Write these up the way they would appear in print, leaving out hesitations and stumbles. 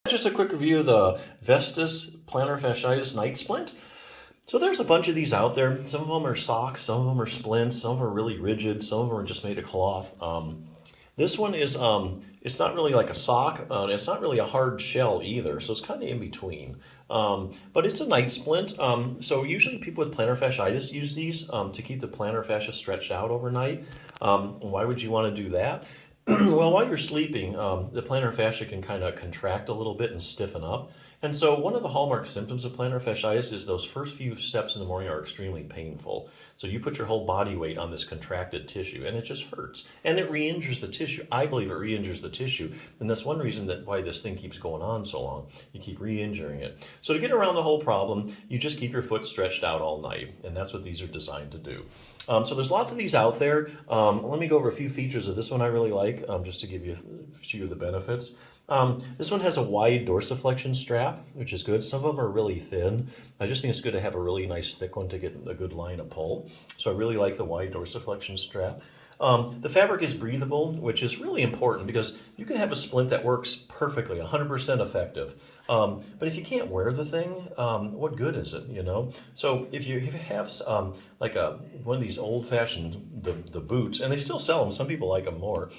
Just a quick review of the VESTACE plantar fasciitis night splint. So there's a bunch of these out there. Some of them are socks, some of them are splints, some of them are really rigid, some of them are just made of cloth. This one is, it's not really like a sock, it's not really a hard shell either, so it's kind of in between. But it's a night splint, so usually people with plantar fasciitis use these to keep the plantar fascia stretched out overnight. Why would you want to do that? Well, while you're sleeping, the plantar fascia can kind of contract a little bit and stiffen up. And so one of the hallmark symptoms of plantar fasciitis is those first few steps in the morning are extremely painful. So you put your whole body weight on this contracted tissue and it just hurts. And it re-injures the tissue. I believe it re-injures the tissue. And that's one reason that why this thing keeps going on so long. You keep re-injuring it. So to get around the whole problem, you just keep your foot stretched out all night. And that's what these are designed to do. So there's lots of these out there. Let me go over a few features of this one I really like, just to give you a few of the benefits. This one has a wide dorsiflexion strap, which is good. Some of them are really thin. I just think it's good to have a really nice thick one to get a good line of pull. So I really like the wide dorsiflexion strap. The fabric is breathable, which is really important because you can have a splint that works perfectly, 100% effective. But if you can't wear the thing, what good is it, you know? So if you have like one of these old-fashioned the boots, and they still sell them, some people like them more,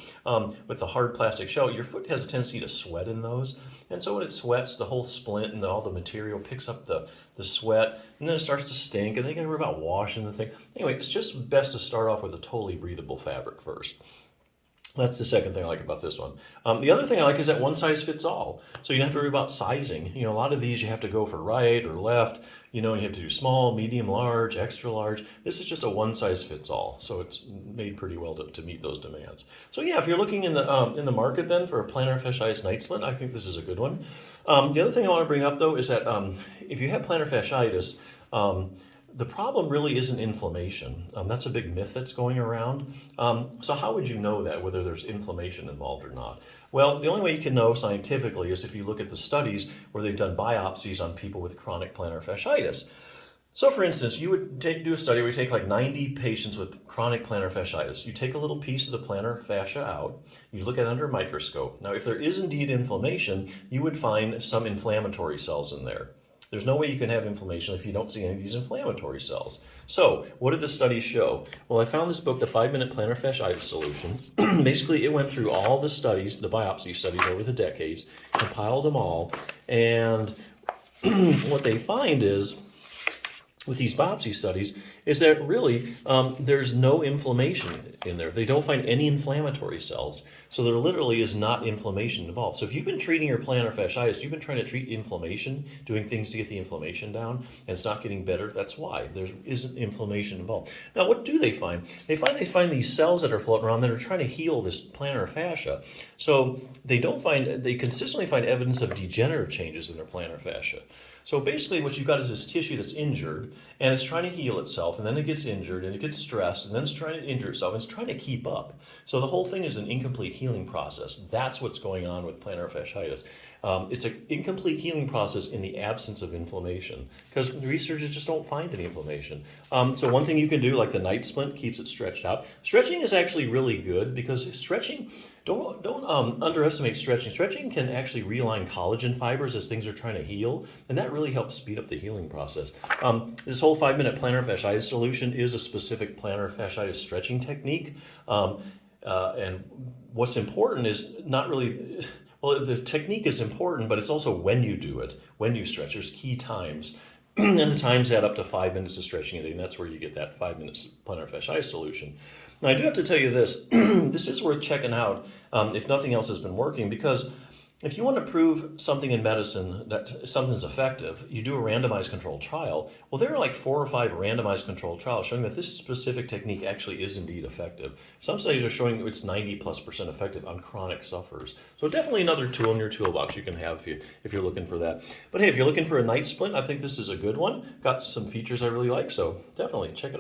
with the hard plastic shell, your foot has a tendency to sweat in those. And so when it sweats, the whole splint and all the material picks up the sweat, and then it starts to stink, and then you gotta worry about washing the thing. Anyway, it's just best to start off with a totally breathable fabric first. That's the second thing I like about this one. The other thing I like is that one size fits all. So you don't have to worry about sizing. You know, a lot of these you have to go for right or left. You know, you have to do small, medium, large, extra large. This is just a one size fits all. So it's made pretty well to meet those demands. So yeah, if you're looking in the market then for a plantar fasciitis night splint, I think this is a good one. The other thing I want to bring up though is that if you have plantar fasciitis, the problem really isn't inflammation. That's a big myth that's going around. So how would you know that, whether there's inflammation involved or not? Well, the only way you can know scientifically is if you look at the studies where they've done biopsies on people with chronic plantar fasciitis. So for instance, you would do a study where you take like 90 patients with chronic plantar fasciitis. You take a little piece of the plantar fascia out, you look at it under a microscope. Now, if there is indeed inflammation, you would find some inflammatory cells in there. There's no way you can have inflammation if you don't see any of these inflammatory cells. So, what did the studies show? Well, I found this book, The 5-Minute Plantar Fasciitis Solution. Basically, it went through all the studies, the biopsy studies over the decades, compiled them all, and what they find is, with these biopsy studies, is that really there's no inflammation in there. They don't find any inflammatory cells. So there literally is not inflammation involved. So if you've been treating your plantar fasciitis, you've been trying to treat inflammation, doing things to get the inflammation down, and it's not getting better, that's why. There isn't inflammation involved. Now, what do they find? They find these cells that are floating around that are trying to heal this plantar fascia. So they consistently find evidence of degenerative changes in their plantar fascia. So basically what you've got is this tissue that's injured, and it's trying to heal itself, and then it gets injured, and it gets stressed, and then it's trying to injure itself, and it's trying to keep up. So the whole thing is an incomplete healing process. That's what's going on with plantar fasciitis. It's an incomplete healing process in the absence of inflammation, because researchers just don't find any inflammation. So one thing you can do, like the night splint, keeps it stretched out. Stretching is actually really good, because stretching, don't underestimate stretching. Stretching can actually realign collagen fibers as things are trying to heal, and that really helps speed up the healing process. This whole 5-minute plantar fasciitis solution is a specific plantar fasciitis stretching technique. And what's important is not really, well, the technique is important, but it's also when you do it, when you stretch. There's key times. And the times add up to 5 minutes of stretching a day, and that's where you get that 5 minutes plantar fasciitis solution. Now, I do have to tell you this. This is worth checking out if nothing else has been working, because if you want to prove something in medicine that something's effective, you do a randomized controlled trial. Well, there are like 4 or 5 randomized controlled trials showing that this specific technique actually is indeed effective. Some studies are showing it's 90+% effective on chronic sufferers. So definitely another tool in your toolbox you can have if you're looking for that. But hey, if you're looking for a night splint, I think this is a good one. Got some features I really like, so definitely check it out.